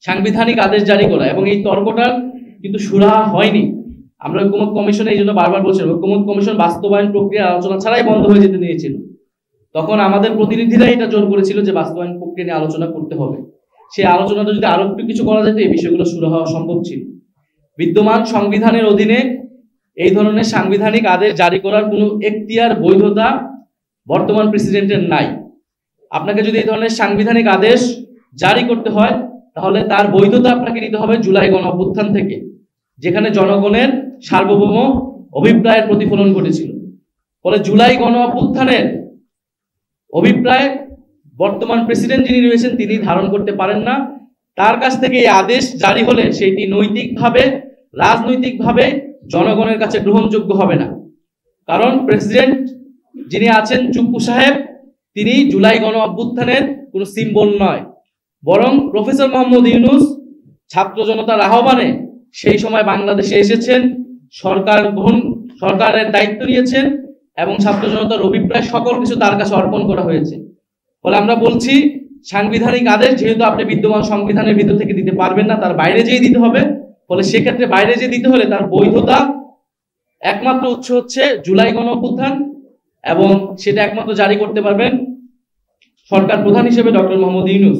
সাংবিধানিক আদেশ জারি করা, এবং এই তর্কটার কিন্তু সুরাহা হয়নি। আমরা ঐকমত্য কমিশনে এই জন্য বারবার বলছিলাম, ঐকমত্য কমিশন বাস্তবায়ন প্রক্রিয়া আলোচনা ছাড়াই বন্ধ হয়ে যেতে দিয়েছিল। তখন আমাদের প্রতিনিধিরা এটা জোর করেছিল যে বাস্তবায়ন প্রক্রিয়া নিয়ে আলোচনা করতে হবে। সেই আলোচনাটা যদি আরো একটু কিছু করা যেত এই বিষয়গুলো শুরু হওয়া সম্ভব ছিল। বিদ্যমান সংবিধানের অধীনে এই ধরনের সাংবিধানিক আদেশ জারি করার কোনো এখতিয়ার, বৈধতা বর্তমান প্রেসিডেন্টের নাই। আপনাকে যদি এই ধরনের সাংবিধানিক আদেশ জারি করতে হয় তাহলে তার বৈধতা আপনাকে নিতে হবে জুলাই গণ অভ্যুত্থান থেকে, যেখানে জনগণের সার্বভৌম অভিপ্রায়ের প্রতিফলন ঘটেছিল। ফলে জুলাই গণ অভ্যুত্থানের অভিপ্রায় বর্তমান প্রেসিডেন্ট যিনি রয়েছেন তিনি ধারণ করতে পারেন না। তার কাছ থেকে এই আদেশ জারি হলে সেটি নৈতিকভাবে, রাজনৈতিকভাবে জনগণের কাছে গ্রহণযোগ্য হবে না। কারণ প্রেসিডেন্ট যিনি আছেন চুপ্পু সাহেব, তিনি জুলাই গণ অভ্যুত্থানের কোনো সিম্বল নয়, বরং প্রফেসর মোহাম্মদ ইউনূস ছাত্র জনতার আহ্বানে সেই সময় বাংলাদেশে এসেছেন, সরকারের দায়িত্ব নিয়েছেন এবং ছাত্র জনতার অভিপ্রায় সকল কিছু তার কাছে অর্পণ করা হয়েছে। ফলে আমরা বলছি সাংবিধানিক আদেশ যেহেতু আপনি বিদ্যমান সংবিধানের ভিতর থেকে দিতে পারবেন না, তার বাইরে যেয়ে দিতে হবে। ফলে সেক্ষেত্রে বাইরে যে দিতে হলে তার বৈধতা একমাত্র উৎস হচ্ছে জুলাই গণ অভ্যুত্থান, এবং সেটা একমাত্র জারি করতে পারবেন সরকার প্রধান হিসেবে ডক্টর মোহাম্মদ ইউনূস।